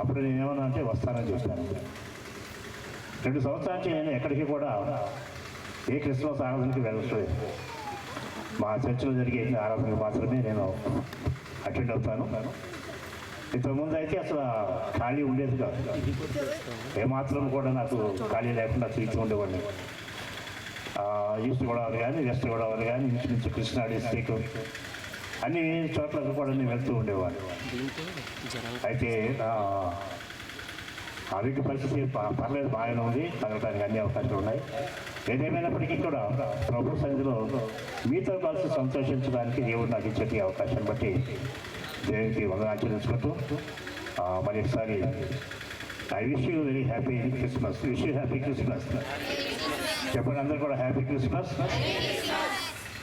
అప్పుడు నేనేమన్నా అంటే వస్తానని చెప్పాను. 2 సంవత్సరాల నుంచి నేను ఎక్కడికి కూడా ఏ క్రిస్మస్ ఆరాధనకి వెళ్ళట్లేదు. మా చర్చిలో జరిగే ఆరాధనకి మాత్రమే నేను అటెండ్ అవుతాను. ఇంతకుముందు అయితే అసలు ఖాళీ ఉండేది కాదు. ఏమాత్రం కూడా నాకు ఖాళీ లేకుండా తిరుగుతూ ఉండేవాడిని. ఈస్ట్ గోదావరి కానీ, వెస్ట్ గోదావరి కానీ, ఇంచుమించు కృష్ణా డిస్ట్రిక్ట్ అన్ని చోట్లకు కూడా నేను వెళ్తూ ఉండేవాడిని. అయితే ఆరోగ్య పరిస్థితి పర్లేదు, బాగానే ఉంది, తగ్గడానికి అన్ని అవకాశాలు ఉన్నాయి. ఏదేమైనప్పటికీ కూడా ప్రభు సన్నిధిలో మీతో కలిసి సంతోషించడానికి దేవుడు నాకు ఇచ్చే అవకాశాన్ని బట్టి దేవునికి వందనాలు చెల్లించుకుంటూ మరి ఒకసారి I wish you very happy Christmas. Wish you happy Christmas. చెప్పండి అందరూ కూడా హ్యాపీ క్రిస్మస్.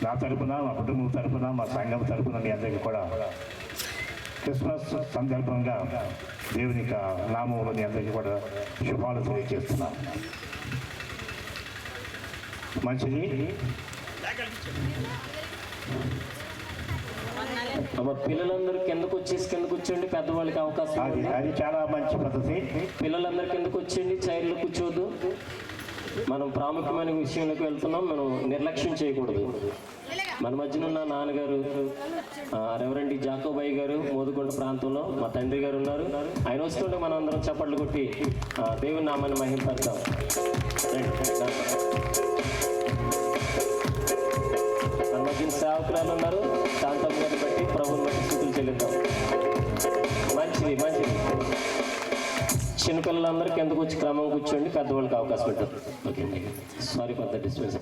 నా తరపున, మా కుటుంబం తరపున, మా సంఘం తరపున మీ అందరికీ కూడా క్రిస్మస్ సందర్భంగా దేవుని నామంలో మీ అందరికీ కూడా శుభాలు తెలియజేస్తున్నాను. మంచిది. పిల్లలందరూ కిందకు కూర్చోండి, పెద్దవాళ్ళకి అవకాశం. అది చాలా మంచి పద్ధతి. పిల్లలందరూ కిందకు వచ్చేయండి, చైర్లో కూర్చోవద్దు. మనం ప్రాముఖ్యమైన విషయంలోకి వెళ్తున్నాం, మనం నిర్లక్ష్యం చేయకూడదు. మన మధ్యన ఉన్న నాన్నగారు రెవరెండ్ జాకోబాయి గారు మోదుకొండ ప్రాంతంలో మా తండ్రి గారు ఉన్నారు. ఆయన వస్తుంటే మనం అందరం చప్పట్లు కొట్టి దేవుని నామాన్ని మహిమపడతాం. మన మధ్యన సేవకురాలు ఉన్నారు, శాంతం గారిని బట్టి ప్రభుని బట్టి స్తుతులు చెల్లిద్దాం. మంచిది మంచిది. చిన్నపిల్లలందరూ కిందకు వచ్చి క్రమం కూర్చోండి, పెద్దవాళ్ళకి అవకాశం పెట్టారు. Okay, sorry for the disturbance.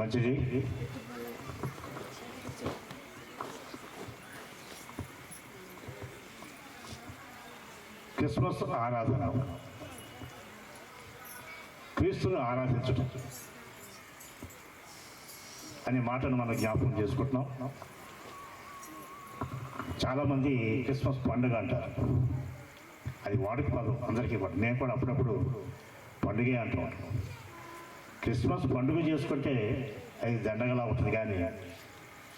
మంచిది. క్రిస్మస్ ఆరాధన, క్రీస్తును ఆరాధించడం అనే మాటను మనం జ్ఞాపకం చేసుకుంటున్నాం. చాలామంది క్రిస్మస్ పండుగ అంటారు. అది వాడుక పదం, అందరికీ పడదు. నేను కూడా అప్పుడప్పుడు పండుగే అంటాం. క్రిస్మస్ పండుగ చేసుకుంటే అది దండగలా ఉంటుంది, కానీ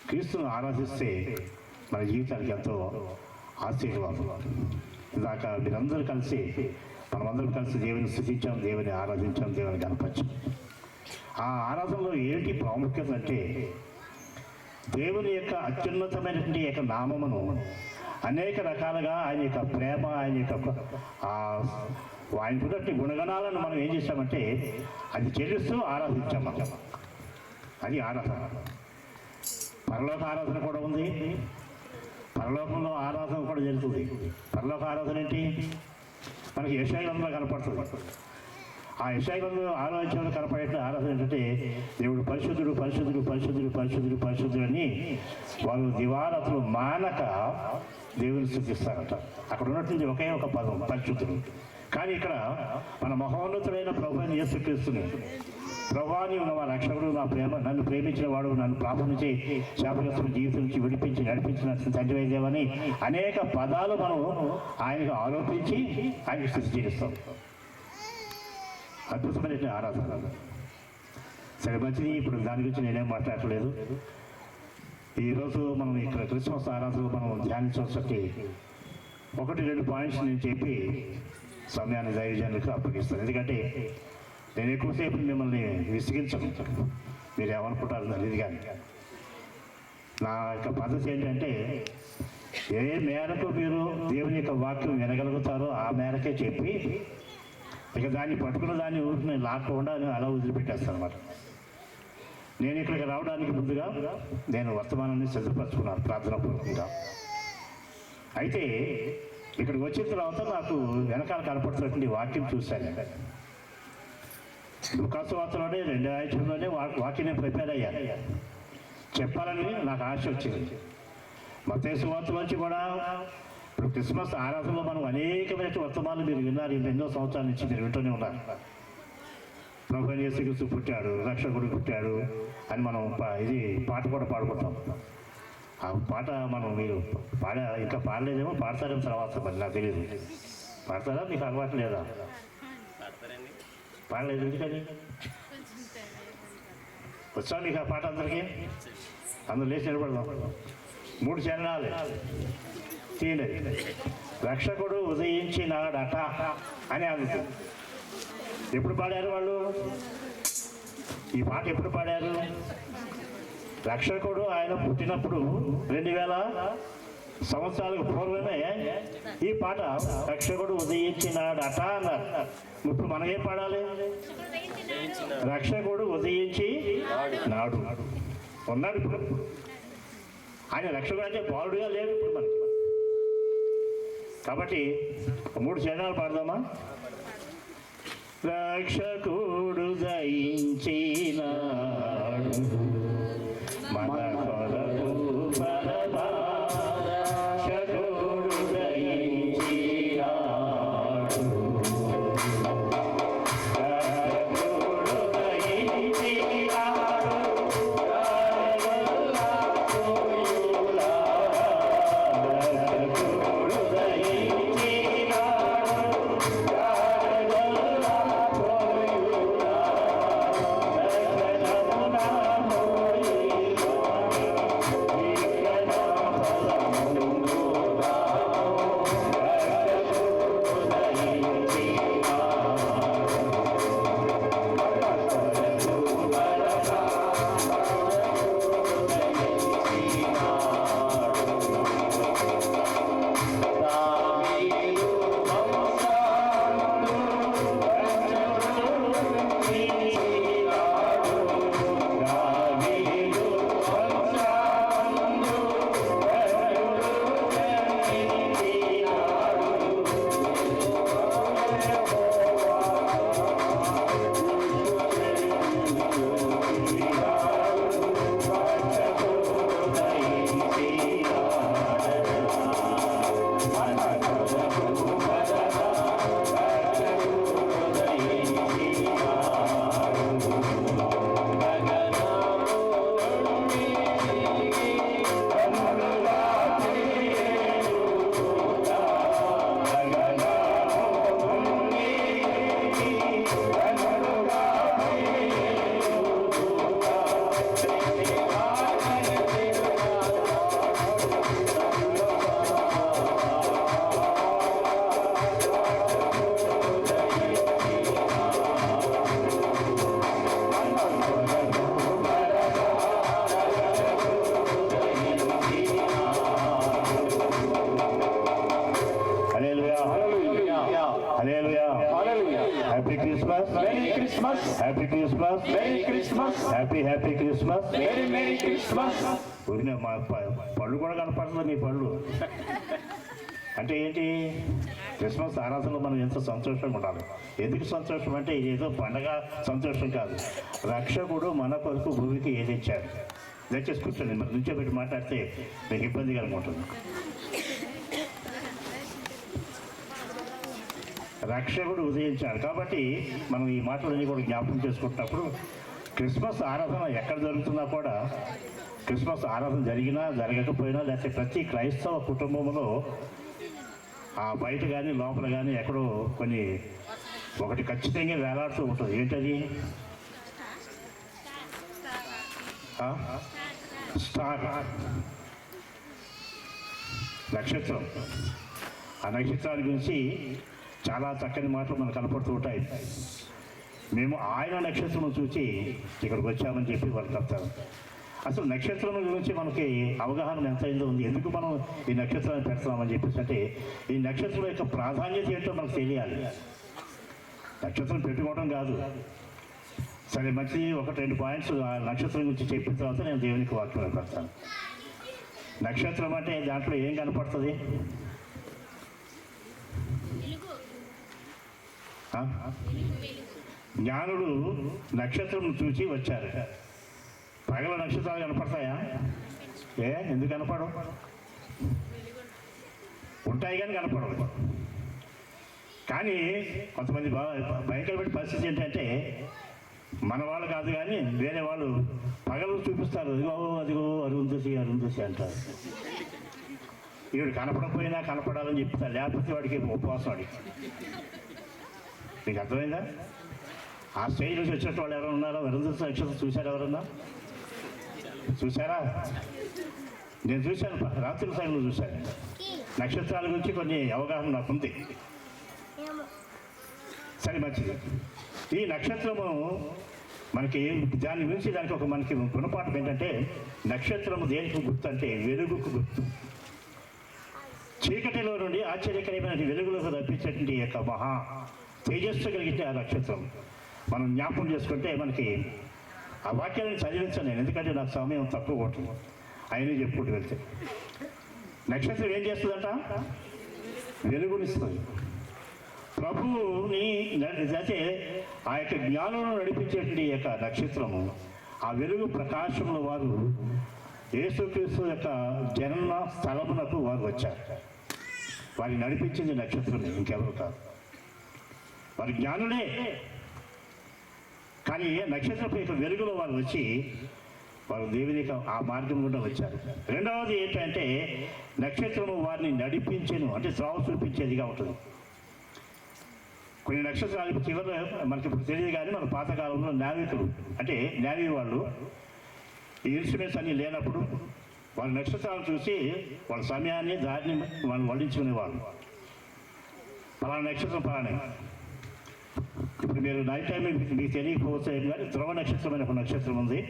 క్రీస్తును ఆరాధిస్తే మన జీవితానికి ఎంతో ఆశీర్వాదం. ఇందాక మీరందరూ కలిసి, మనమందరం కలిసి దేవుని స్తుతించాం, దేవుని ఆరాధించాం, దేవుని కనపరిచాం. ఆ ఆరాధనలో ఏంటి ప్రాముఖ్యత అంటే, దేవుని యొక్క అత్యున్నతమైనటువంటి యొక్క నామమును అనేక రకాలుగా ఆయన యొక్క ప్రేమ, ఆయన యొక్క ఆయనకున్నటువంటి గుణగణాలను మనం ఏం చేశామంటే అది చెల్లిస్తూ ఆరాధించాము. అది ఆరాధన. పరలోక ఆరాధన కూడా ఉంది, పరలోకంలో ఆరాధన కూడా జరుగుతుంది. పరలోక ఆరాధన ఏంటి? మనకి యెషయా కనపడుతుంది. ఆ యెషయా ఆలోచనలు కనపడే ఆరాధన ఏంటంటే, దేవుడు పరిశుద్ధుడు పరిశుద్ధుడు పరిశుద్ధుడు పరిశుద్ధుడు పరిశుద్ధుడు అని వాళ్ళు దివారాత్రులు మానక దేవుని స్తుతిస్తారట. అక్కడ ఉన్నటువంటి ఒకే ఒక పదం పరిశుద్ధుడు. కానీ ఇక్కడ మన మహోన్నతుడైన ప్రభువైన యేసుక్రీస్తుని, ప్రభువా నీవు నా రక్షకుడు, నా ప్రేమ, నన్ను ప్రేమించిన వాడు, నన్ను పాపం నుంచి శాపగ్రస్తుల జీవితం నుంచి విడిపించి నడిపించిన తండ్రి దేవని అనేక పదాలు మనం ఆయనకు ఆరోపించి ఆయనకు స్తుతి చేస్తాం. అద్భుతమైన ఆరాధన. సరే, మంచిది. ఇప్పుడు దాని గురించి నేనేం మాట్లాడలేదు. ఈరోజు మనం ఇక్కడ క్రిస్మస్ ఆరాధనలో మనం ధ్యానించవలసి 1-2 పాయింట్స్ నేను చెప్పి సమయాన్ని దైవజనులకు అప్పగిస్తాను. ఎందుకంటే నేను ఎక్కువసేపు మిమ్మల్ని విసిగించను, మీరు ఏమనుకుంటారు తెలియదు. కానీ నా యొక్క పద్ధతి ఏంటంటే, ఏ మేరకు మీరు దేవుని యొక్క వాక్యం వినగలుగుతారో ఆ మేరకే చెప్పి, ఇక దాన్ని పట్టుకున్న దాన్ని ఊరికి లాక్కుండా అలా వదిలిపెట్టేస్తాను అన్నమాట. నేను ఇక్కడికి రావడానికి ముందుగా నేను వర్తమానాన్ని సిద్ధపరచుకున్నాను ప్రార్థనాపూర్వకంగా. అయితే ఇక్కడికి వచ్చిన తర్వాత నాకు వెనకాల కనపడుతున్నటువంటి వాక్యం చూశాను. లూకాసు వార్తలోనే 2వ అధ్యాయంలోనే వాక్యం నేను ప్రిపేర్ అయ్యాను, చెప్పాలని నాకు ఆశ వచ్చింది. మత్తయి సువార్త నుంచి కూడా ఇప్పుడు క్రిస్మస్ ఆరాధనలో మనం అనేకమైన వర్తమానాలు మీరు విన్నారు. ఎన్నో సంవత్సరాల నుంచి మీరు వింటూనే ఉన్నారు. ప్రభువైన యేసుక్రీస్తు పుట్టాడు, రక్షకుడు పుట్టాడు అని మనం ఇది పాట కూడా పాడుకుంటాం. ఆ పాట మీరు ఇంకా పాడలేదేమో, పాడతారేమో తర్వాత, మరి నాకు తెలియదు. పాడతారా? మీకు అలవాటు లేదా? పాడలేదు ఎందుకని? వచ్చా నీకు ఆ పాట అందరికీ? అందరూ లేచి నిలబడదాం. 3 చరణాలు తీయలేదు. రక్షకుడు ఉదయించినాడట అని అందుతుంది. ఎప్పుడు పాడారు వాళ్ళు ఈ పాట? ఎప్పుడు పాడారు? రక్షకుడు ఆయన పుట్టినప్పుడు 2000 సంవత్సరాలకు పూర్వమే ఈ పాట రక్షకుడు ఉదయించినాడట అన్నారు. ఇప్పుడు మనం ఏం పాడాలి? రక్షకుడు ఉదయించి నాడు ఉన్నాడు. ఇప్పుడు ఆయన రక్షకుడు అంటే బాలుడుగా లేడు ఇప్పుడు మనకి. కాబట్టి 3 చరణాలు పాడదామా? రక్షకుడు దయించినాడు మన కొరకు రక్షకుడు దయించినాడు. రక్షకుడు దయించినాడు happy Christmas, merry Christmas, happy Christmas, merry Christmas, happy Christmas. Merry Christmas. ఊరినే మా పళ్ళు కూడా కనపడుతుంది నీ పళ్ళు. అంటే ఏంటి? క్రిస్మస్ ఆరాధనలో మనం ఎంతో సంతోషంగా ఉండాలి. ఎందుకు సంతోషం అంటే ఇదేదో పండగ సంతోషం కాదు. రక్షకుడు మన కొరకు భూమికి ఏది ఇచ్చారు. దయచేసి కూర్చోండి. మరి నుంచోబెట్టి మాట్లాడితే మీకు ఇబ్బందిగా ఉంటుంది. రక్షకుడు ఉదయించాడు కాబట్టి మనం ఈ మాటలన్నీ కూడా జ్ఞాపకం చేసుకుంటున్నప్పుడు క్రిస్మస్ ఆరాధన ఎక్కడ జరుగుతున్నా కూడా, క్రిస్మస్ ఆరాధన జరిగినా జరగకపోయినా, లేకపోతే ప్రతి క్రైస్తవ కుటుంబంలో ఆ బయట కానీ లోపల కానీ ఎక్కడో కొన్ని ఒకటి ఖచ్చితంగా వేలాడుతూ ఉంటుంది. ఏంటది? స్టార్, నక్షత్రం. ఆ నక్షత్రాల గురించి చాలా చక్కని మాటలు మనకు కనపడుతూ ఉంటాయి. మేము ఆయన నక్షత్రం చూసి ఇక్కడికి వచ్చామని చెప్పి వాళ్ళు చెప్తారు. అసలు నక్షత్రం గురించి మనకి అవగాహన ఎంత అయిందో ఉంది. ఎందుకు మనం ఈ నక్షత్రాన్ని పెడుతున్నామని చెప్పేసి అంటే, ఈ నక్షత్రం యొక్క ప్రాధాన్యత ఏంటో మనకు తెలియాలి. నక్షత్రం పెట్టుకోవడం కాదు. సరే, మంచి 1-2 పాయింట్స్ ఆ నక్షత్రం గురించి చెప్పిన తర్వాత నేను దేవునికి వాక్యం పెడతాను. నక్షత్రం అంటే దాంట్లో ఏం కనపడుతుంది? జ్ఞానులు నక్షత్రం చూసి వచ్చారు. పగల నక్షత్రాలు కనపడతాయా? ఎందుకు కనపడవు? ఉంటాయి కానీ కనపడవు. కానీ కొంతమంది భయంకరమైన పరిస్థితి ఏంటంటే, మన వాళ్ళు కాదు కానీ వేరే వాళ్ళు పగలు చూపిస్తారు. అదిగో అరుంధసి అంటారు. ఈవిడ కనపడకపోయినా కనపడాలని చెప్తారు. లేకపోతే వాడికి ఉపవాసం. వాడికి మీకు అర్థమైందా? ఆ స్టేజ్ నుంచి వచ్చినట్టు వాళ్ళు ఎవరైనా ఉన్నారో వరుంధతి నక్షత్రం చూశారు ఎవరన్నా? చూసారా? నేను చూశాను, రాత్రి సమయంలో చూశాను. నక్షత్రాల గురించి కొన్ని అవగాహన నాకు ఉంది. సరే, మంచిది. ఈ నక్షత్రము మనకి దాని గురించి దానికి ఒక మనకి గుణపాఠం ఏంటంటే, నక్షత్రము దేనికి గుర్తు అంటే వెలుగుకు గుర్తు. చీకటిలో నుండి ఆశ్చర్యకరమైన వెలుగులోకి రప్పించేటువంటి యొక్క మహా తేజస్సు కలిగితే ఆ నక్షత్రం. మనం జ్ఞాపకం చేసుకుంటే మనకి ఆ వాక్యాలను చదివించాను నేను, ఎందుకంటే నాకు సమయం తక్కువ ఉంటుంది. ఆయనే చెప్పుకుంటూ వెళ్తే నక్షత్రం ఏం చేస్తుందంట? వెలుగునిస్తుంది. ప్రభువుని అయితే ఆ యొక్క జ్ఞానంలో నడిపించేటువంటి యొక్క నక్షత్రము, ఆ వెలుగు ప్రకాశంలో వారు యేసుక్రీస్తు యొక్క జన్మ స్థలమునకు వారు వచ్చారు. వారిని నడిపించింది నక్షత్రమే, ఇంకెవరు కాదు. వారి జ్ఞానులే, కానీ నక్షత్రపు యొక్క వెలుగులో వారు వచ్చి వారు దేవునికి ఆ మార్గం గుండా వచ్చారు. రెండవది ఏంటంటే, నక్షత్రము వారిని నడిపించెను, అంటే త్రోవ చూపించేదిగా ఉంటుంది. కొన్ని నక్షత్రాలు చివరి మనకి ఇప్పుడు తెలియదు, కానీ మన పాతకాలంలో నావికులు అంటే నేవీ వాళ్ళు ఈ ఇన్స్ట్రుమెంట్స్ అన్నీ లేనప్పుడు వాళ్ళ నక్షత్రాలు చూసి వాళ్ళ సమయాన్ని దారిని వాళ్ళు వడ్డించుకునేవాళ్ళు. పలానా నక్షత్రం పలానే. ఇప్పుడు మీరు నైట్ టైం మీకు తెలియకపోతే కానీ ధ్రువ నక్షత్రం అనే ఒక నక్షత్రం ఉంది.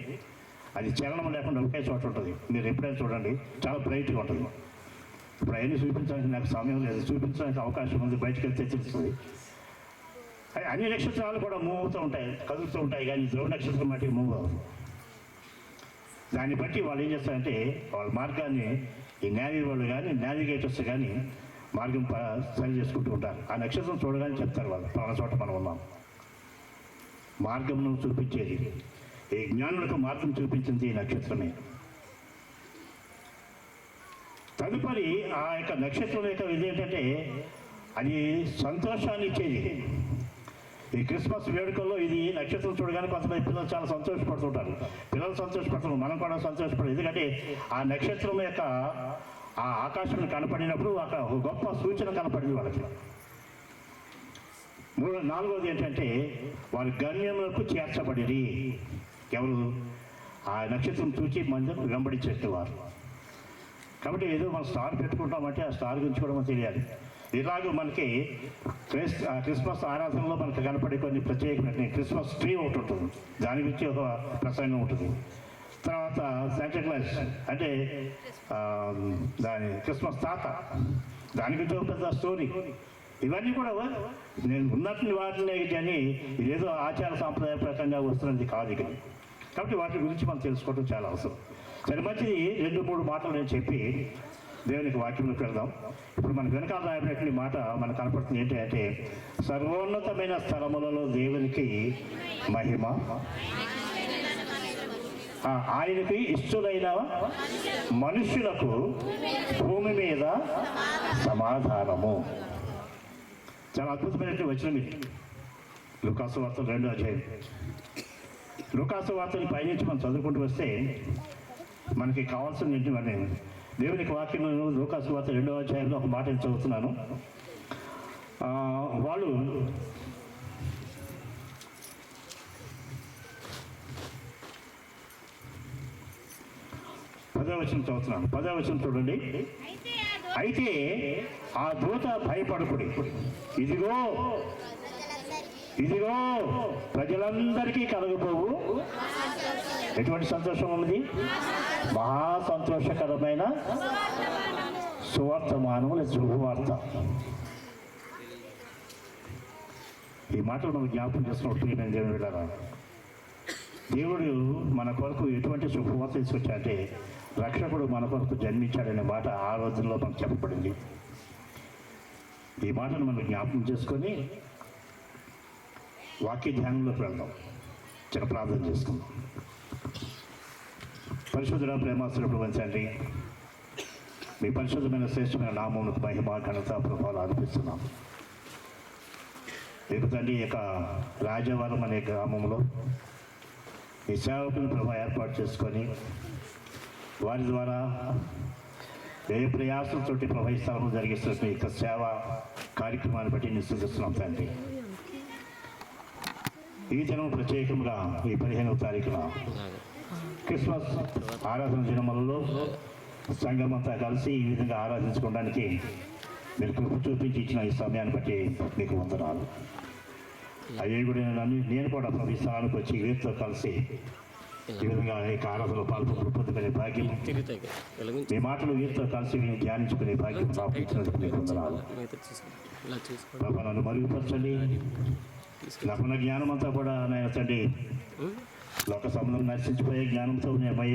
అది చలనం లేకుండా ఒకే చోట ఉంటుంది. మీరు ఎప్పుడైనా చూడండి, చాలా బ్రైట్గా ఉంటుంది. ఇప్పుడు అవన్నీ చూపించడానికి నాకు సమయం లేదు, చూపించడానికి అవకాశం ఉంది, బయటకు వెళ్తే తెలుస్తుంది. అన్ని నక్షత్రాలు కూడా మూవ్ అవుతూ ఉంటాయి, కదులుతూ ఉంటాయి, కానీ ధ్రువ నక్షత్రం మట్టికి మూవ్ అవ్వదు. దాన్ని బట్టి వాళ్ళు ఏం చేస్తారంటే వాళ్ళ మార్గాన్ని ఈ నేవీ వాళ్ళు కానీ నావిగేటర్స్ కానీ మార్గం సరి చేసుకుంటూ ఉంటారు. ఆ నక్షత్రం చూడగానే చెప్తారు వాళ్ళు, పలానా చోట మనం ఉన్నాం. మార్గంను చూపించేది, ఈ జ్ఞానులకు మార్గం చూపించింది ఈ నక్షత్రమే. తదుపరి ఆ యొక్క నక్షత్రం యొక్క ఇది ఏంటంటే, అది సంతోషాన్ని ఇచ్చేది. ఈ క్రిస్మస్ వేడుకల్లో ఇది నక్షత్రం చూడగానే కొంతమంది పిల్లలు చాలా సంతోషపడుతుంటారు. పిల్లలు సంతోషపడుతున్నారు, మనం కూడా సంతోషపడదు. ఎందుకంటే ఆ నక్షత్రం యొక్క ఆ ఆకాశం కనపడినప్పుడు ఒక గొప్ప సూచన కనపడింది వాళ్ళకి. నాలుగవది ఏంటంటే, వారి గమ్యములకు చేర్చబడిరి. ఎవరు? ఆ నక్షత్రం చూచి మంది వెంబడించేవారు. కాబట్టి ఏదో మనం స్టార్ పెట్టుకుంటామంటే ఆ స్టార్ గురించి కూడా మనకు తెలియాలి. ఇలాగ మనకి క్రిస్మస్ ఆరాధనలో మనకు కనపడే కొన్ని ప్రత్యేకమైన క్రిస్మస్ ట్రీ ఒకటి ఉంటుంది, దాని గురించి ఒక ప్రసంగం ఉంటుంది. తర్వాత శాంటా క్లాస్ అంటే దాని క్రిస్మస్ తాత, దాని గురించి ఒక పెద్ద స్టోరీ. ఇవన్నీ కూడా నేను ఉన్నట్టు వాటిని కానీ ఇదేదో ఆచార సాంప్రదాయ ప్రకారంగా వస్తున్నది కాదు ఇక్కడ. కాబట్టి వాటి గురించి మనం తెలుసుకోవడం చాలా అవసరం. సరే, మంచిది. 2-3 మాటలు నేను చెప్పి దేవునికి వాక్యంలోకి వెళ్దాం. ఇప్పుడు మనకు వెనకాల రాయబడినటువంటి మాట మనకు కనపడుతుంది ఏంటంటే, సర్వోన్నతమైన స్థలములలో దేవునికి మహిమ, ఆయనకి ఇష్టలైన మనుష్యులకు భూమి మీద సమాధానము. చాలా అద్భుతమైనటువంటి వచనం ఇది. లూకాసు వార్త 2వ అధ్యాయం. లూకాసు వార్తని పైనుంచి మనం చదువుకుంటూ వస్తే మనకి కావాల్సిన ఏంటి మరి దేవునికి వాక్యం. లూకాసు వార్త 2వ అధ్యాయంలో ఒక మాట నేను చదువుతున్నాను. వాళ్ళు పదవ వచనం చదువుతున్నాను. 10వ వచనం చూడండి. అయితే ఆ దూత భయపడకుడి, ఇదిగో ఇదిగో ప్రజలందరికీ కలగబోవు ఎటువంటి సంతోషం ఉన్నది? మహా సంతోషకరమైన సువార్తమానము లేదా శుభవార్త. ఈ మాటలు మనం జ్ఞాపకం చేసుకున్నప్పుడు నేను దేవుని వెళ్ళారా, దేవుడు మన కొరకు ఎటువంటి శుభవార్త తీసుకొచ్చాడంటే, రక్షకుడు మన కొరకు జన్మించాడనే మాట ఆ రోజుల్లో మనకు చెప్పబడింది. ఈ మాటను మనం జ్ఞాపకం చేసుకొని వాక్య ధ్యానంలోకి వెళ్దాం. చిన్న ప్రార్థన చేసుకుందాం. పరిశుద్ధుల ప్రేమాస్తుడు తండ్రి, మీ పరిశుద్ధమైన శ్రేష్టమైన నామమునకు మహిమ ఘనత ప్రభావాలు అర్పిస్తున్నాం. రేపు తండ్రి యొక్క రాజవరం అనే గ్రామంలో ఈ సేవకుని ప్రభావ ఏర్పాటు చేసుకొని వారి ద్వారా ఏ ప్రయాసంతో ప్రవహిస్తామో జరిగిస్తున్న యొక్క సేవ కార్యక్రమాన్ని బట్టి నిశ్చయిస్తున్నాం తండ్రి. ఈ దినం ప్రత్యేకంగా ఈ 15వ తారీఖున క్రిస్మస్ ఆరాధన దినములలో సంఘమంతా కలిసి ఈ విధంగా ఆరాధించుకోవడానికి మీరు కృప చూపించి ఇచ్చిన ఈ సమయాన్ని బట్టి మీకు వందనాలు. అయ్యే కూడా నేను కూడా ఈ స్థలానికి వచ్చి వీరితో కలిసి ఈ విధంగా ఈ ఆరాధనలో పొందుకునే భాగ్యం, మీ మాటలు వీరితో కలిసి నేను ధ్యానించుకునే భాగ్యం ప్రాప్తించినందుకు మీకు వందనాలు. ప్రభు నన్ను మరుగుపరచండి. నాకున్న జ్ఞానం అంతా కూడా నేను తండ్రి లోక సంబంధం నశించిపోయే జ్ఞానంతో నేను